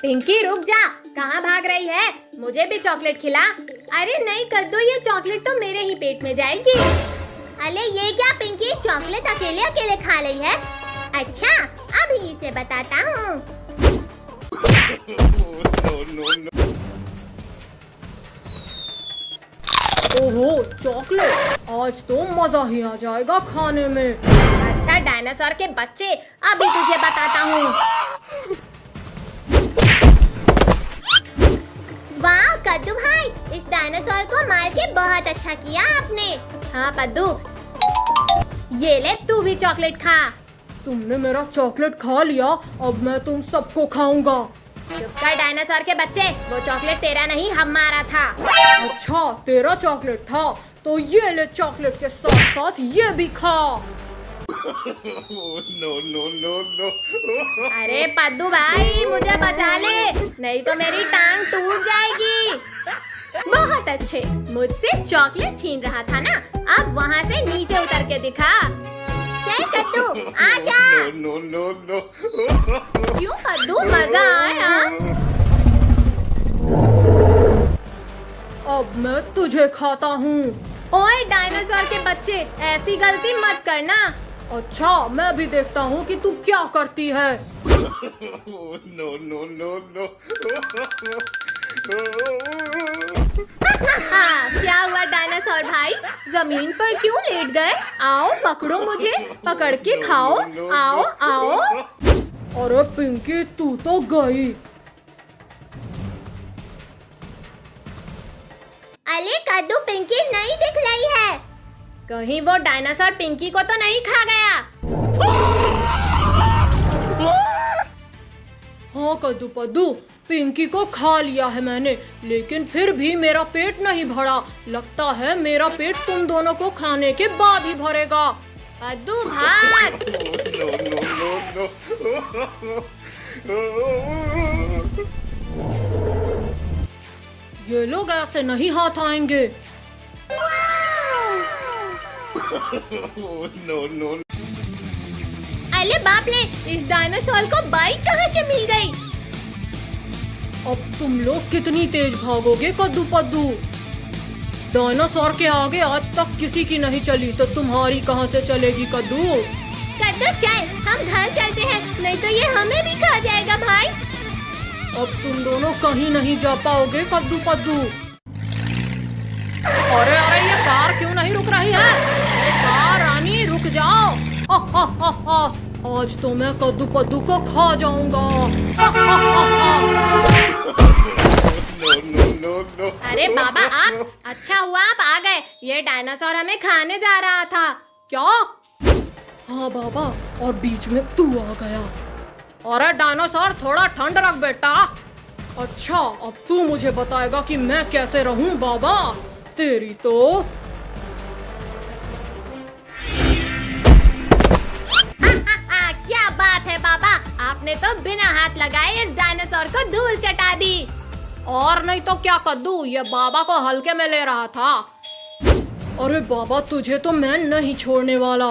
पिंकी रुक जा, कहाँ भाग रही है? मुझे भी चॉकलेट खिला। अरे नहीं कद्दू, ये चॉकलेट तो मेरे ही पेट में जाएगी। अरे ये क्या पिंकी, चॉकलेट अकेले अकेले खा रही है? अच्छा अभी इसे बताता हूँ। ओहो चॉकलेट, आज तो मजा ही आ जाएगा खाने में। अच्छा डायनासोर के बच्चे, अभी तुझे बताता हूँ। वाह कद्दू भाई, इस डायनासोर को मार के बहुत अच्छा किया आपने। हाँ पद्दू, ये ले तू भी चॉकलेट खा। तुमने मेरा चॉकलेट खा लिया, अब मैं तुम सबको खाऊंगा। चुप कर डायनासोर के बच्चे, वो चॉकलेट तेरा नहीं हमारा था। अच्छा तेरा चॉकलेट था, तो ये ले चॉकलेट के साथ साथ ये भी खा। नो। अरे पद्दू भाई मुझे बचा ले, नहीं तो मेरी टांग टूट जाएगी। बहुत अच्छे, मुझसे चॉकलेट छीन रहा था ना, अब वहाँ से नीचे उतर के दिखा। चल कद्दू आजा। नो। क्यों पद्दू, मजा आया? अब मैं तुझे खाता हूँ। ओए डायनासोर के बच्चे, ऐसी गलती मत करना। अच्छा मैं भी देखता हूँ कि तू क्या करती है। नो। क्या हुआ डायनासोर भाई, जमीन पर क्यों लेट गए? आओ पकड़ो मुझे, पकड़ के खाओ। आओ आओ। अरे पिंकी तू तो गई। अरे कद्दू पिंकी नहीं दिख रही है। कहीं वो डायनासोर पिंकी को तो नहीं खा गया? हाँ कद्दू पद्दू, पिंकी को खा लिया है मैंने, लेकिन फिर भी मेरा पेट नहीं भरा। लगता है मेरा पेट तुम दोनों को खाने के बाद ही भरेगा। पद्दू भाग। ये लोग ऐसे नहीं हाथ आएंगे। नो। अरे बाप रे, इस डायनासोर को बाइक कहाँ से मिल गई? अब तुम लोग कितनी तेज भागोगे कद्दू पद्दू? डायनासोर के आगे आज तक किसी की नहीं चली, तो तुम्हारी कहाँ से चलेगी कद्दू? कद्दू चल, हम घर चलते हैं, नहीं तो ये हमें भी खा जाएगा भाई। अब तुम दोनों कहीं नहीं जा पाओगे कद्दू पद्दू। अरे अरे ये कार क्यों नहीं रुक रही है? अरे कार रानी रुक जाओ। हा। आज तो मैं कद्दू पद्दू को खा जाऊंगा। नो। अरे बाबा आप, अच्छा हुआ आप आ गए, ये डायनासोर हमें खाने जा रहा था। क्या? हाँ बाबा, और बीच में तू आ गया। अरे डायनासोर थोड़ा ठंड रख बेटा। अच्छा अब तू मुझे बताएगा कि मैं कैसे रहूं बाबा? तेरी तो क्या बात है बाबा, आपने तो बिना हाथ लगाए इस डायनासोर को धूल चटा दी। और नहीं तो क्या कद्दू, ये बाबा को हल्के में ले रहा था। अरे बाबा तुझे तो मैं नहीं छोड़ने वाला।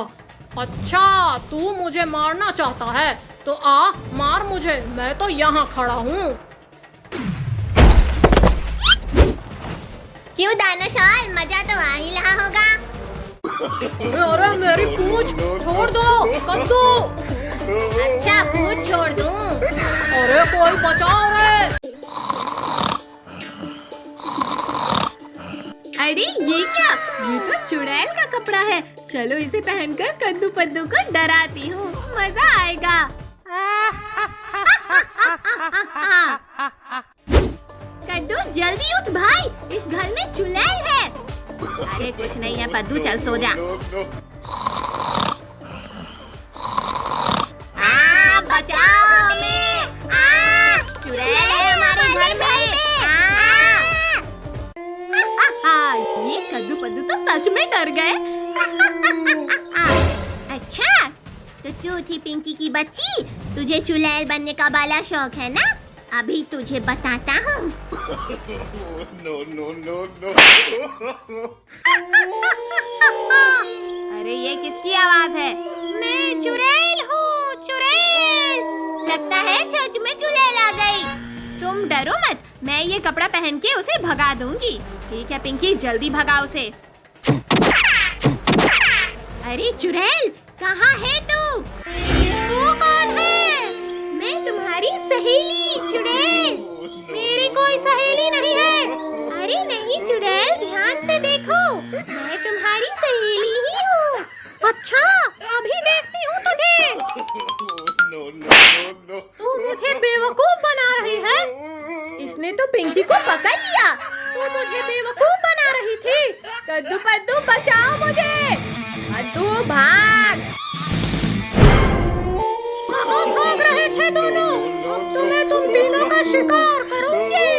अच्छा तू मुझे मारना चाहता है तो आ मार मुझे, मैं तो यहाँ खड़ा हूँ। क्यों डायनासोर, मजा तो आ ही रहा होगा। अरे मेरी पूंछ छोड़ दो कद्दू। अच्छा पूछ छोड़ दूं? अरे कोई बचाओ रे। अरे ये क्या, ये तो चुड़ैल का कपड़ा है। चलो इसे पहनकर कद्दू पद्दू को डराती हूँ, मजा आएगा। कद्दू जल्दी उठ भाई, इस घर में चुड़ैल है। अरे कुछ नहीं है पद्दू, चल सो जा। बचाओ हमें, चुड़ैल है हमारे घर में। ये कद्दू पद्दू तो सच में डर गए। अच्छा तो तू थी पिंकी की बच्ची, तुझे चुड़ैल बनने का बाला शौक है ना? अभी तुझे बताता हूँ। नो। अरे ये किसकी आवाज है? मैं चुड़ैल हूँ, चुड़ैल। लगता है सच में चुड़ैल आ गई। तुम डरो मत, मैं ये कपड़ा पहन के उसे भगा दूंगी। ठीक है पिंकी, जल्दी भगा उसे। अरे चुड़ैल, कहाँ है तू? तू कौन है? मैं तुम्हारी सहेली चुड़ैल। मेरी कोई सहेली नहीं है। अरे नहीं चुड़ैल, ध्यान से देखो, मैं तुम्हारी सहेली ही हूँ। अच्छा, अभी देखती हूँ तुझे। तू मुझे बेवकूफ बना रही है। इसने तो पिंकी को पकड़ लिया। तू मुझे बेवकूफ बना रही थी। कद्दू पद्दू बचाओ मुझे। कद्दू भाग। कहाँ भाग रहे थे दोनों? अब तो मैं तुम तीनों का शिकार करूंगी।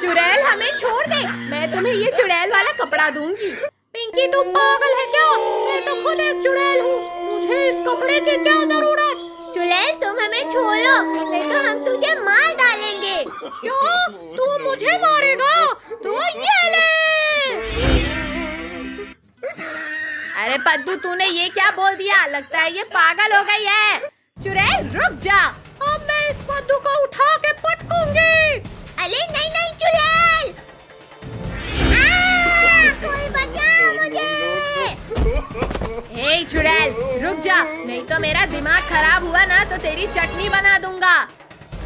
चुड़ैल, हमें छोड़ दे, मैं तुम्हें ये चुड़ैल वाला कपड़ा दूंगी। पिंकी तू पागल है क्या? मैं तो खुद एक चुड़ैल हूँ, मुझे इस कपड़े की क्या जरूरत? चुड़ैल, तुम हमें छोड़ो, नहीं तो हम तुझे मार डालेंगे। क्या? तू मुझे मारेगा? तो ये ले। अरे पद्दू, तूने ये क्या बोल दिया? लगता है ये पागल हो गई है। चुड़ैल रुक जा, अब मैं इस पद्दू को उठा के पटकूंगी। अरे नहीं नहीं चुड़ैल, कोई बचाओ मुझे। हे चुड़ैल रुक जा, नहीं तो मेरा दिमाग खराब हुआ ना तो तेरी चटनी बना दूंगा।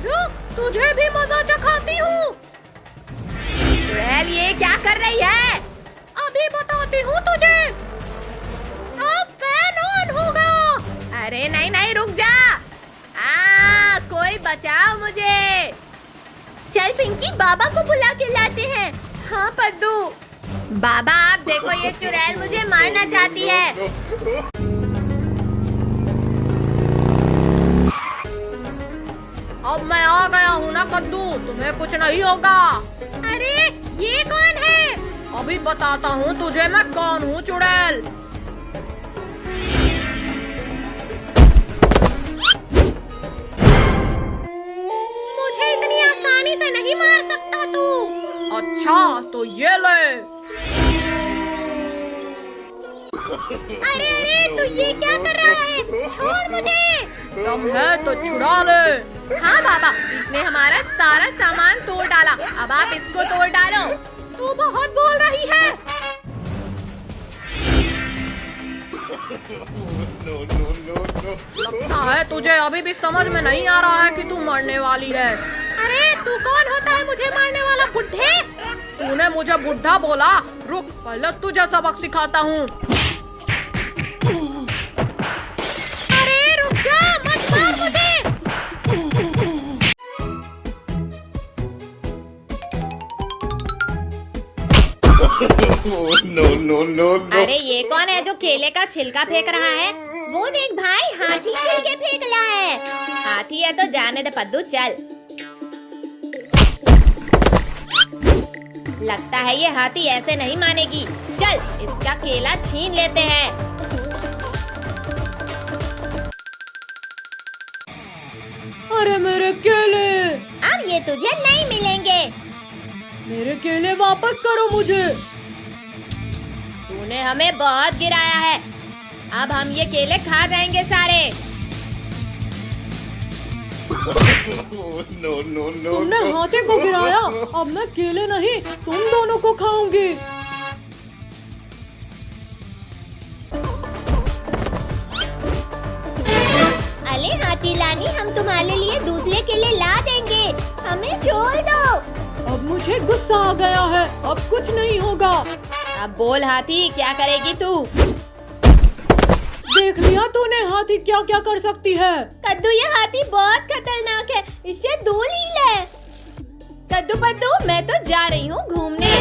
रुक, तुझे भी मजा चखाती हूँ। चुड़ैल ये क्या कर रही है? अभी बताती हूँ तुझे। अब फैन ऑन होगा। अरे नहीं नहीं रुक जा। कोई बचाओ मुझे। चल पिंकी, बाबा को बुला के लाते हैं। हाँ पद्दू। बाबा आप देखो, ये चुड़ैल मुझे मारना चाहती है। अब मैं आ गया हूँ ना कद्दू, तुम्हें कुछ नहीं होगा। अरे ये कौन है? अभी बताता हूँ तुझे मैं कौन हूँ चुड़ैल। मुझे इतनी आसानी से नहीं मार सकता तू। अच्छा तो ये ले। अरे अरे तू ये क्या कर रहा है? छोड़ मुझे। दम है तो छुड़ा ले। हाँ बाबा, इसने हमारा सारा सामान तोड़ डाला, अब आप इसको तोड़ डालो। तू बहुत बोल रही है। लगता है तुझे अभी भी समझ में नहीं आ रहा है कि तू मरने वाली है। अरे तू कौन होता है मुझे मारने वाला बुड्ढे? तूने मुझे बुड्ढा बोला? रुक, पहले तुझे सबक सिखाता हूँ। अरे रुक जा, मत मार मुझे। No. अरे ये कौन है जो केले का छिलका फेंक रहा है? वो देख भाई, हाथी छिलके फेंक रहा है। हाथी है तो जाने दे पद्दू, चल। लगता है ये हाथी ऐसे नहीं मानेगी। चल इसका केला छीन लेते हैं। अरे मेरे केले! अब ये तुझे नहीं मिलेंगे। मेरे केले वापस करो मुझे। तूने हमें बहुत गिराया है, अब हम ये केले खा जाएंगे सारे। No. तुमने हाथी को गिराया, अब मैं केले नहीं तुम दोनों को खाऊंगी। अरे हाथी रानी, हम तुम्हारे लिए दूसरे केले ला देंगे, हमें छोड़ दो। अब मुझे गुस्सा आ गया है, अब कुछ नहीं होगा। अब बोल हाथी, क्या करेगी तू? देख लिया तूने हाथी क्या क्या कर सकती है। कद्दू ये हाथी बहुत खतरनाक है, इससे दूर ही ले। कद्दू पद्दू मैं तो जा रही हूँ घूमने।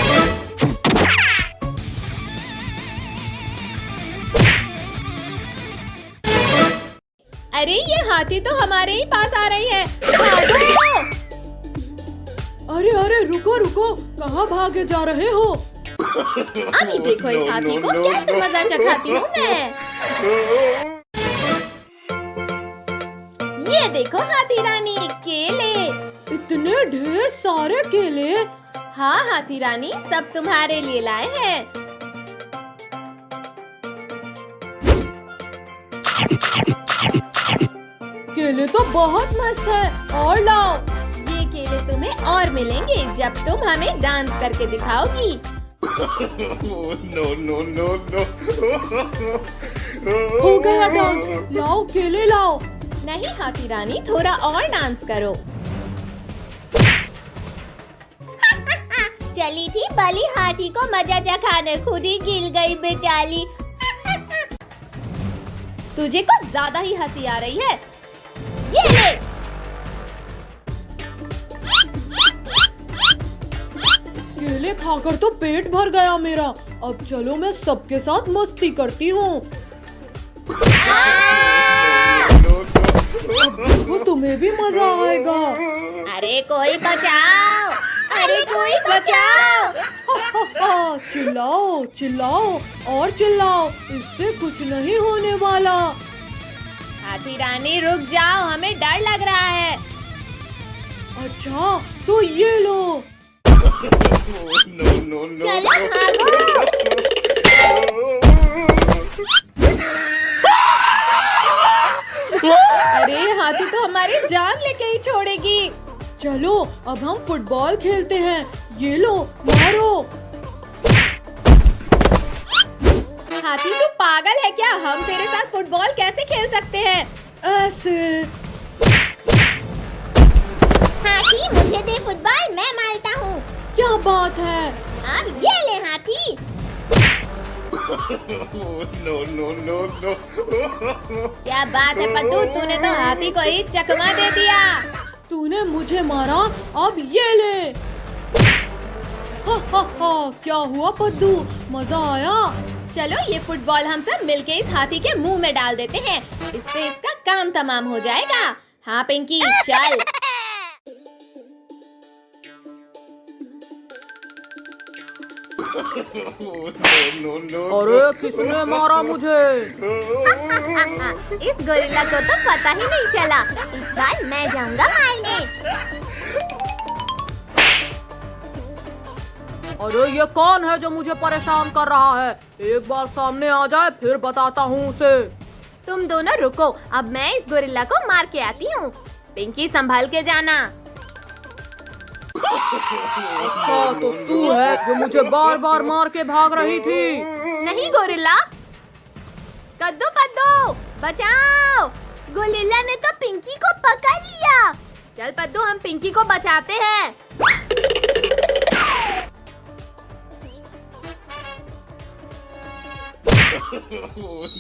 अरे ये हाथी तो हमारे ही पास आ रही है। भागो! अरे रुको, कहाँ भागे जा रहे हो? अभी देखो इस हाथी को कैसे मजा चखाती हूँ मैं। ये देखो हाथी रानी, केले। इतने ढेर सारे केले? हाँ हाथी रानी, सब तुम्हारे लिए लाए हैं। केले तो बहुत मस्त है, और लाओ। ये केले तुम्हें और मिलेंगे जब तुम हमें डांस करके दिखाओगी। No, no, no, no. हो गया डांस, लाओ केले लाओ। नहीं हाथी रानी, थोड़ा और डांस करो। चली थी बली हाथी को मजा चखाने, खुद ही गिर गई बेचारी। तुझे कुछ ज्यादा ही हंसी आ रही है। ये ले। केले खाकर तो पेट भर गया मेरा। अब चलो मैं सबके साथ मस्ती करती हूँ। वो तुम्हें भी मजा आएगा। अरे कोई बचाओ, अरे कोई बचाओ। चिल्लाओ चिल्लाओ और चिल्लाओ, इससे कुछ नहीं होने वाला। हाथी रानी रुक जाओ, हमें डर लग रहा है। अच्छा तो ये लो। No, no, no. चलो भागो। अरे हाथी तो हमारी जान लेके ही छोड़ेगी। चलो अब हम फुटबॉल खेलते हैं। ये लो मारो। हाथी तू पागल है क्या? हम तेरे साथ फुटबॉल कैसे खेल सकते हैं? ऐसे। हाथी मुझे दे फुटबॉल, मैं मारता हूँ। क्या बात है? अब ये ले हाथी। No, no, no, no. क्या बात है पद्दू, तूने तो हाथी को ही चकमा दे दिया। तूने मुझे मारा, अब ये ले। हा, क्या हुआ पद्दू, मजा आया? चलो ये फुटबॉल हम सब मिलके इस हाथी के मुंह में डाल देते हैं, इससे इसका काम तमाम हो जाएगा। हाँ पिंकी चल। No, no, no. अरे किसने मारा मुझे? इस गोरिल्ला को तो पता ही नहीं चला। इस बार मैं जाऊंगा मारने। अरे ये कौन है जो मुझे परेशान कर रहा है? एक बार सामने आ जाए फिर बताता हूँ उसे। तुम दोनों रुको, अब मैं इस गोरिल्ला को मार के आती हूँ। पिंकी संभाल के जाना। अच्छा तो तू है जो मुझे बार बार मार के भाग रही थी? नहीं गोरिल्ला। कद्दू पद्दू बचाओ, गोरिल्ला ने तो पिंकी को पकड़ लिया। चल पद्दू हम पिंकी को बचाते हैं।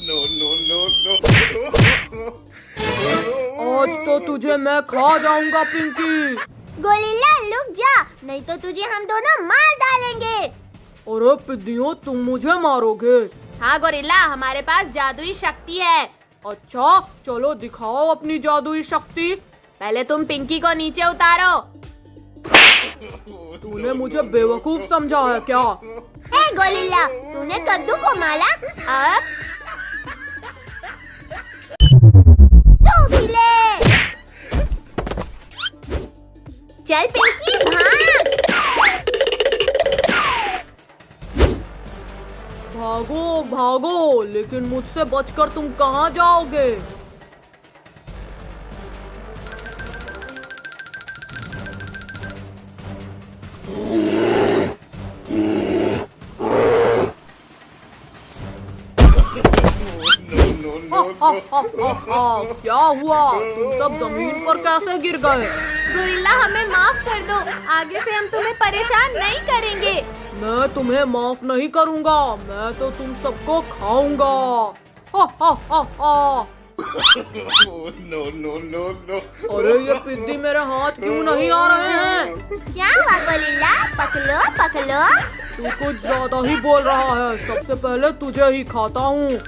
No, no, no, no. आज तो तुझे मैं खा जाऊंगा पिंकी। गोरिल्ला रुक जा, नहीं तो तुझे हम दोनों मार डालेंगे। अरे पिद्दियों तुम मुझे मारोगे? हाँ गोरिल्ला, हमारे पास जादुई शक्ति है। अच्छा चलो दिखाओ अपनी जादुई शक्ति। पहले तुम पिंकी को नीचे उतारो। तूने मुझे बेवकूफ समझा है क्या? ए गोरिल्ला, तूने कद्दू को मारा, अब तू भी ले। चल पिंकी भाग। भागो भागो, लेकिन मुझसे बचकर तुम कहाँ जाओगे? क्या हुआ? तुम सब जमीन पर कैसे गिर गए? गोरिल्ला हमें माफ कर दो, आगे से हम तुम्हें परेशान नहीं करेंगे। मैं तुम्हें माफ नहीं करूंगा, मैं तो तुम सबको खाऊंगा। हा हा हा हा। No, no, no, no. अरे ये पिद्दी मेरे हाथ क्यों नहीं आ रहे हैं? क्या हुआ गोरिल्ला? पकड़ो पकड़ो। तू कुछ ज्यादा ही बोल रहा है, सबसे पहले तुझे ही खाता हूँ।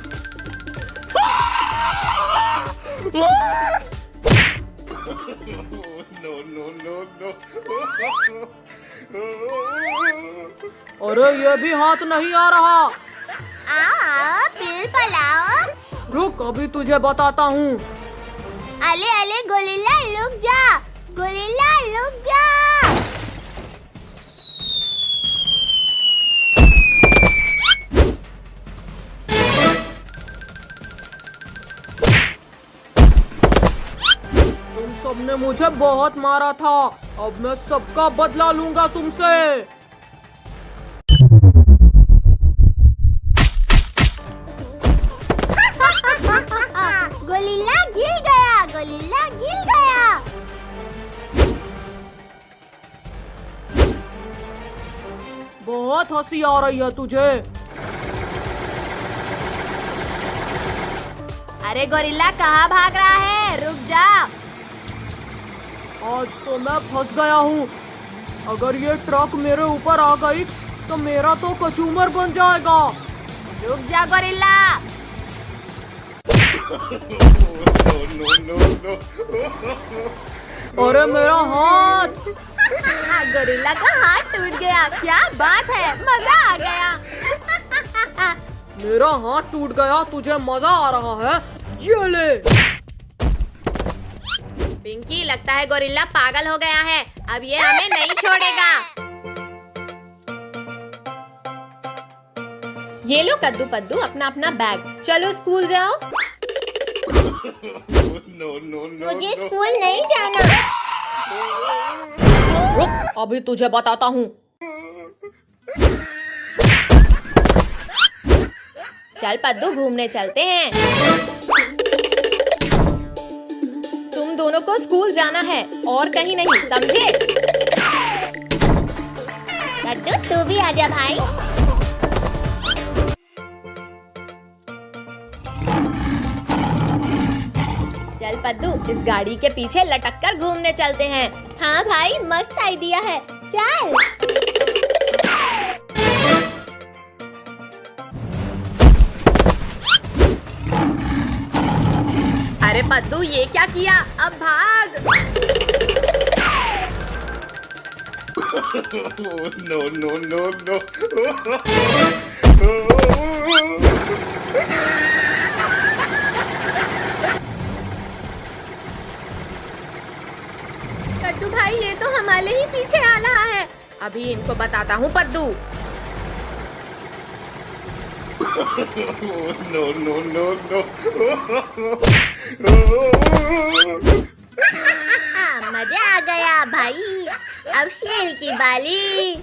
No, no, no, no. अरे ये भी हाथ नहीं आ रहा। आओ आओ फिर पलाओ। रुक अभी तुझे बताता हूँ। अले अले गोरिल्ला रुक जा, गोरिल्ला रुक जा। सबने मुझे बहुत मारा था, अब मैं सबका बदला लूंगा तुमसे। गोरिल्ला गिर गया, गोरिल्ला गिर गया। बहुत हंसी आ रही है तुझे। अरे गोरिल्ला कहाँ भाग रहा है, रुक जा। आज तो मैं फंस गया हूँ। अगर ये ट्रक मेरे ऊपर आ गई तो मेरा तो कचूमर बन जाएगा। रुक जा गोरिल्ला। अरे मेरा हाथ। गोरिल्ला का हाथ टूट गया, क्या बात है, मजा आ गया। मेरा हाथ टूट गया, तुझे मजा आ रहा है? ये ले। पिंकी, लगता है गोरिल्ला पागल हो गया है, अब ये हमें नहीं छोड़ेगा। ये लो कद्दू पद्दू अपना अपना बैग, चलो स्कूल जाओ। मुझे स्कूल नहीं जाना। रुक, अभी तुझे बताता हूँ। चल पद्दू घूमने चलते हैं। तुम दोनों को स्कूल जाना है और कहीं नहीं, समझे? कद्दू तू भी आजा भाई। चल पद्दू इस गाड़ी के पीछे लटक कर घूमने चलते हैं। हाँ भाई, मस्त आइडिया है, चल। अरे पद्दू ये क्या किया, अब भाग। No, no, no, no. कद्दू भाई ये तो हमारे ही पीछे आ रहा है, अभी इनको बताता हूँ पद्दू। No, no, no, no. मजा आ गया भाई, अब शेर की बाली।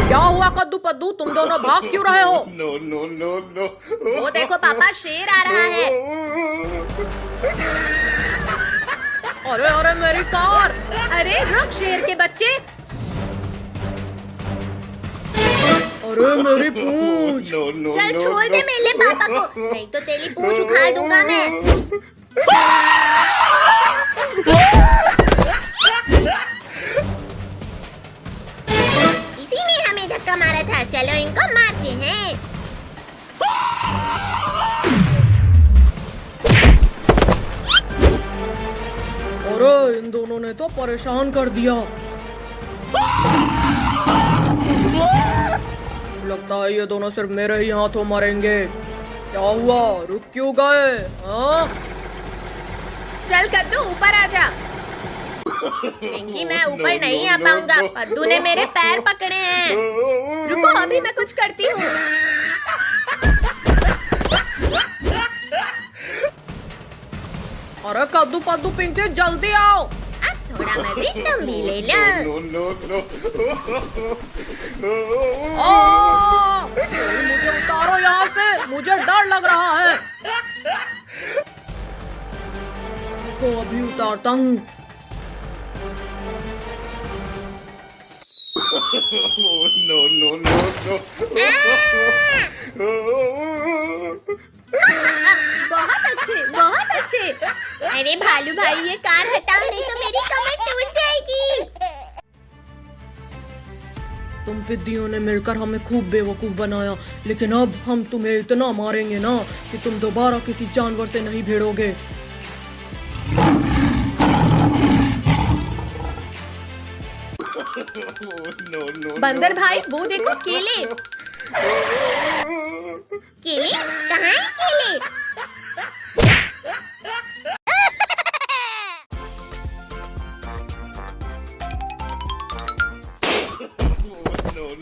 क्या हुआ कद्दू पद्दू, तुम दोनों भाग क्यों रहे हो? No, no, no, no. वो देखो पापा, शेर आ रहा है। अरे अरे मेरी कार। अरे रुक शेर के बच्चे। अरे मेरी पूंछ। No, no, चल no, छोड़ दे no. मेरे पापा को, नहीं तो तेरी पूंछ उखाड़ दूंगा मैं। इसी ने हमें धक्का मारा था, चलो इनको मारते हैं। अरे इन दोनों ने तो परेशान कर दिया। लगता है ये दोनों सिर्फ मेरे ही हाथों मरेंगे। क्या हुआ, रुक क्यों गए? हाँ? चल कद्दू ऊपर आ जा। पिंकी मैं ऊपर नहीं आ पाऊंगा, पद्दू ने मेरे पैर पकड़े हैं। रुको अभी मैं कुछ करती हूँ। अरे कद्दू पद्दू पिंकी जल्दी आओ। अब थोड़ा मजे तुम भी ले लो। No, no, no. मुझे उतारो यहाँ से, मुझे डर लग रहा है। तो अभी उतारता हूँ। No, no, no, no. बहुत अच्छे, बहुत अच्छे। अरे भालू भाई ये कार हटाओ, नहीं तो मेरी कमर टूट जाएगी। तुम पिद्दियों ने मिलकर हमें खूब बेवकूफ बनाया, लेकिन अब हम तुम्हें इतना मारेंगे ना कि तुम दोबारा किसी जानवर से नहीं भिड़ोगे। No, no, बंदर भाई वो देखो केले। केले कहाँ है केले?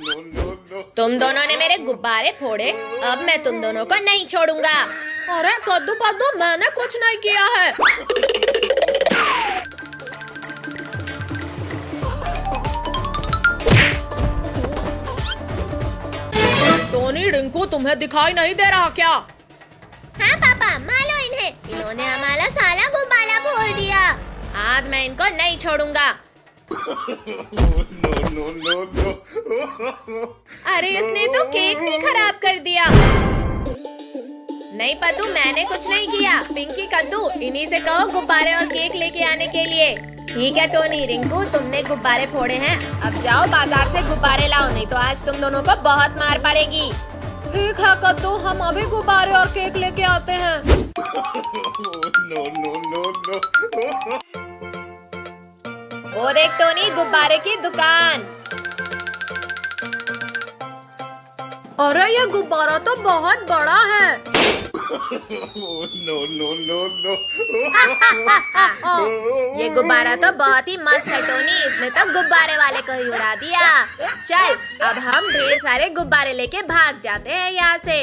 तुम दोनों ने मेरे गुब्बारे फोड़े, अब मैं तुम दोनों को नहीं छोड़ूंगा। अरे कद्दू पद्दू, मैंने कुछ नहीं किया है। टोनी, रिंकू, तुम्हें दिखाई नहीं दे रहा क्या? हाँ पापा, मारो इन्हें, इन्होंने हमारा सारा गुब्बारा फोड़ दिया। आज मैं इनको नहीं छोड़ूंगा। अरे इसने तो केक भी खराब कर दिया। नहीं पद्दू, मैंने कुछ नहीं किया। पिंकी, कद्दू, इन्हीं से कहो गुब्बारे और केक लेके आने के लिए। ठीक है टोनी, रिंकू, तुमने गुब्बारे फोड़े हैं, अब जाओ बाजार से गुब्बारे लाओ, नहीं तो आज तुम दोनों को बहुत मार पड़ेगी। ठीक है कद्दू, हम अभी गुब्बारे और केक लेके आते हैं। वो देख टोनी, गुब्बारे की दुकान। अरे ये गुब्बारा तो बहुत बड़ा है। ये गुब्बारा तो बहुत ही मस्त है टोनी, इसने तो गुब्बारे वाले को ही उड़ा दिया। चल, अब हम ढेर सारे गुब्बारे लेके भाग जाते हैं यहाँ से।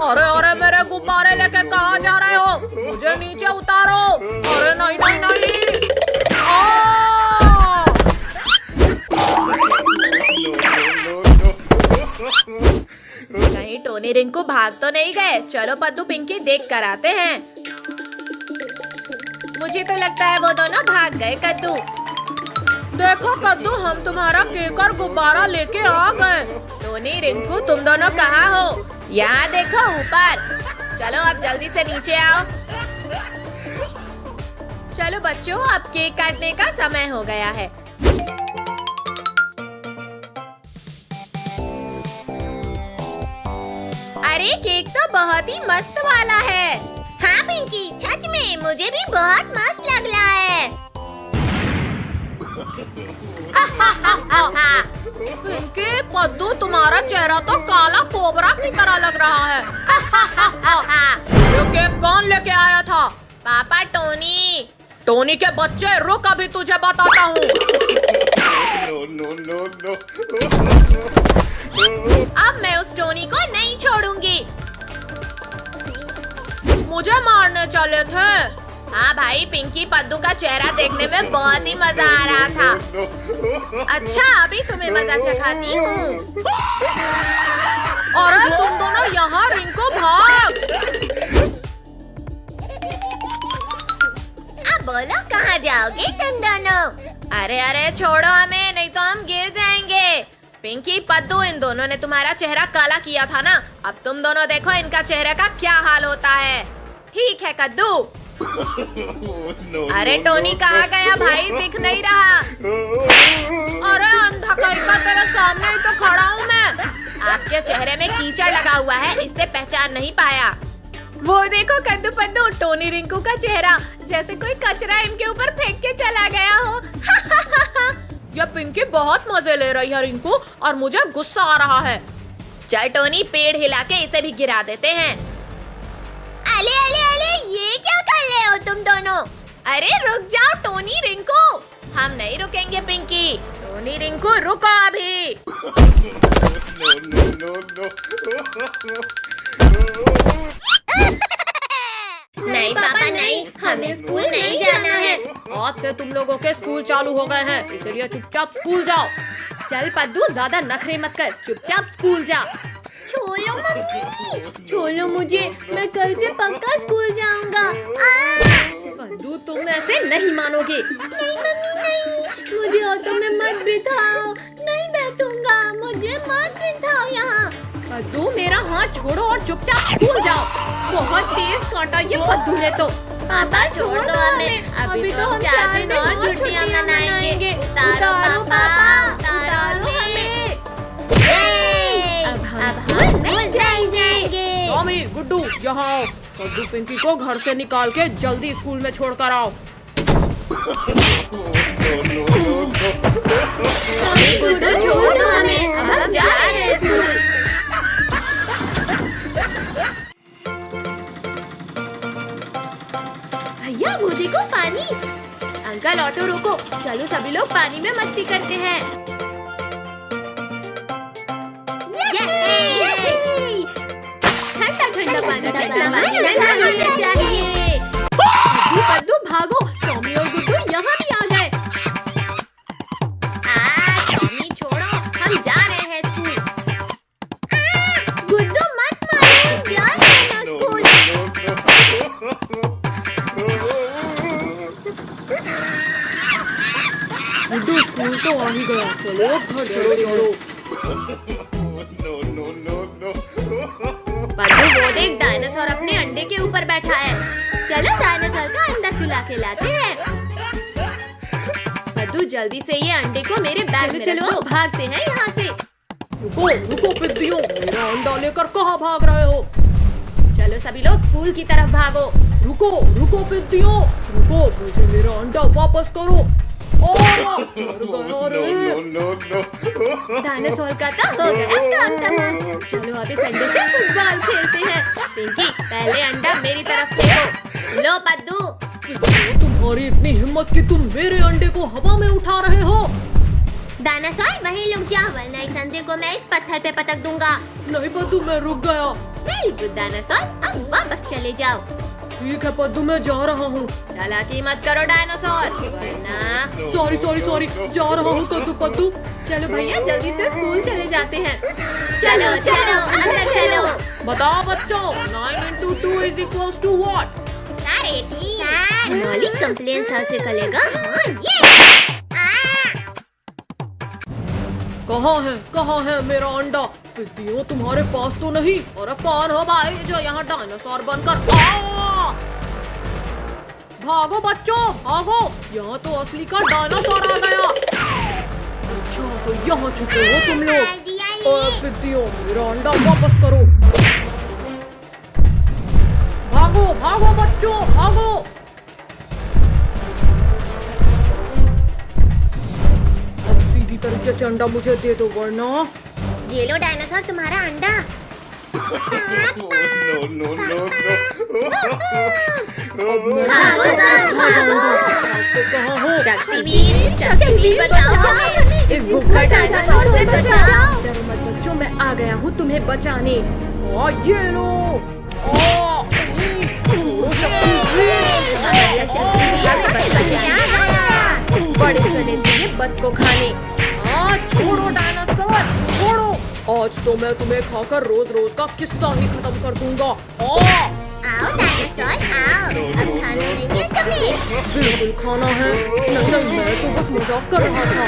अरे अरे, मेरे गुब्बारे लेके कहाँ जा रहे हो? मुझे नीचे उतारो। अरे नहीं नहीं नहीं। नहीं टोनी, रिंकू भाग तो नहीं गए। चलो पद्दू, पिंकी, देख कर आते हैं। मुझे तो लगता है वो दोनों भाग गए। कद्दू, देखो कद्दू, हम तुम्हारा केक और गुब्बारा लेके आ गए। टोनी, रिंकू, तुम दोनों कहाँ हो? यहाँ देखो ऊपर। चलो अब जल्दी से नीचे आओ। चलो बच्चों, अब केक काटने का समय हो गया है। अरे केक तो बहुत ही मस्त वाला है। हाँ पिंकी, सच में मुझे भी बहुत मस्त लग रहा है। पिंकी, पद्दू, तुम्हारा चेहरा तो काला कोबरा की तरह लग रहा है। ये केक कौन लेके आया था? पापा, टोनी। टोनी के बच्चे, रुक, अभी तुझे बताता हूँ। अब मैं उस टोनी को नहीं छोड़ूंगी। मुझे मारने चले थे। हाँ भाई, पिंकी, पद्दू का चेहरा देखने में बहुत ही मजा आ रहा था। अच्छा, अभी तुम्हें मजा चखाती हूँ। अरे तुम दोनों यहाँ, रिंकू भाग। अब बोलो कहाँ जाओगे तुम दोनों? अरे अरे, छोड़ो हमें, नहीं तो हम गिर जाएंगे। पिंकी, पद्दू, इन दोनों ने तुम्हारा चेहरा काला किया था ना, अब तुम दोनों देखो इनका चेहरे का क्या हाल होता है। ठीक है कद्दू। अरे टोनी कहाँ गया भाई, दिख नहीं रहा। अरे अंधा कहीं का, तेरे सामने ही तो खड़ा हूँ मैं। आपके चेहरे में कीचड़ लगा हुआ है, इससे पहचान नहीं पाया। वो देखो कद्दू, पद्दू, टोनी, रिंकू का चेहरा जैसे कोई कचरा इनके ऊपर फेंक के चला गया हो। ये पिंकी बहुत मजे ले रही है रिंकू, और मुझे गुस्सा आ रहा है। चल टोनी, पेड़ हिला के इसे भी गिरा देते हैं। अले अले अले, ये क्या कर रहे हो तुम दोनों? अरे रुक जाओ टोनी, रिंकू, हम नहीं रुकेंगे। पिंकी, टोनी, रिंकू, रुको अभी। नहीं पापा नहीं, हमें स्कूल नहीं जाना है। आज से तुम लोगों के स्कूल चालू हो गए हैं, इसलिए चुपचाप स्कूल जाओ। चल पद्दू, ज्यादा नखरे मत कर, चुपचाप स्कूल जा। छोड़ो मम्मी, छोड़ो मुझे, मैं कल से पक्का स्कूल जाऊंगा। पद्दू, तुम ऐसे नहीं मानोगे। नहीं मम्मी नहीं, मुझे ऑटो में मत बिठाओ। नहीं बैठूंगा, मुझे मत बिठाओ यहाँ। पद्दू, मेरा हाथ छोड़ो और चुपचाप स्कूल जाओ। बहुत तेज काटा ये पद्दू ने तो। पापा छोड़ दो हमें, अभी तो हम 4 दिन और छुट्टियां मनाएंगे। उतारो पापा, उतारो हमें। अब हम नहीं जाएंगे। टॉमी, गुड्डू, यहाँ आओ। कद्दू, पिंकी को घर से निकाल के जल्दी स्कूल में छोड़ कर आओ। गुड्डू छोड़ दो हमें, अब हम जा रहे हैं स्कूल। भैया वो देखो पानी। अंकल ऑटो रोको, चलो सभी लोग पानी में मस्ती करते हैं। ठंडा ठंडा पानी में नहाना चाहिए। पद्दू पद्दू भागो, टॉमी और गुड्डू यहाँ भी आ गए। टॉमी छोड़ो, हम जा रहे हैं स्कूल। गुड्डू मत मारो, जा रहे हैं स्कूल। गुड्डू स्कूल तो आ ही गया, चलो घर चलो चलो। No, no, no, no. पद्दू वो देख, डायनासोर अपने अंडे के ऊपर बैठा है। चलो डायनासोर का अंडा चुला के लाते हैं। पद्दू जल्दी से ये अंडे को मेरे बैग में चलो भागते हैं यहाँ से। रुको रुको पिद्दियों, मेरा अंडा लेकर कहाँ भाग रहे हो? चलो सभी लोग स्कूल की तरफ भागो। रुको रुको पिद्दियों, रुको, मुझे मेरा अंडा वापस करो। मर गया रे। No, no. डायनासोर का तो हो गया काम तमाम। चलो अभी संडे से फुटबॉल खेलते हैं। पिंकी पहले अंडा मेरी तरफ फेंको। लो पद्दू। पिद्दियों, तुम्हारी इतनी हिम्मत कि तुम मेरे अंडे को हवा में उठा रहे हो? डायनासोर वहीं रुक जाओ, वरना इस अंडे को मैं इस पत्थर पे पटक दूंगा। नहीं पद्दू, मैं रुक गया। वेरी गुड डायनासोर, अब वापस चले जाओ। ठीक है पद्दू, मैं जा रहा हूँ। चालाकी मत करो डायनासोर, वरना। सॉरी सॉरी सॉरी, जा रहा हूँ कद्दू पद्दू। चलो भैया जल्दी से स्कूल चले जाते हैं। चलो चलो अंदर चलो। बताओ बच्चों, 9 into 2 is equals to what? अरे ठीक, मौली कंप्लेन सर से करेगा। हाँ ये। कहाँ है मेरा अंडा? पिद्दियों, तुम्हारे पास तो नहीं। और कौन हो भाई जो यहाँ डायनासोर बनकर भागो बच्चों भागो, यहाँ तो असली का डायनासोर आ गया। अच्छा तो यहाँ छुपे हो तुम लोग। और पिद्दियों, मेरा अंडा वापस करो। भागो भागो बच्चों भागो। अब सीधी तरीके से अंडा मुझे दे दो, वरना ये लो डायनासोर तुम्हारा अंडा। No, no, no, no. अब मैं भागो सर, भागो। कहाँ हो? शक्तिवीर बचाओ हमें, इस भूखा डायनासोर से बचाओ। डरो मत बच्चों, मैं आ गया हूँ तुम्हें बचाने। ये लो। छोड़ो शक्तिवीर। हमारा शक्तिवीर हमें बचाने बड़े चले थे ये बद को खाने। छोड़ो डायनासोर, छोड़ो। आज तो मैं तुम्हें खाकर रोज रोज का किस्सा ही खत्म कर दूंगा। आओ डायनासोर आओ, अब खाना नहीं है तुम्हें। बिल्कुल खाना है। नहीं, मैं तो बस मजाक कर रहा था।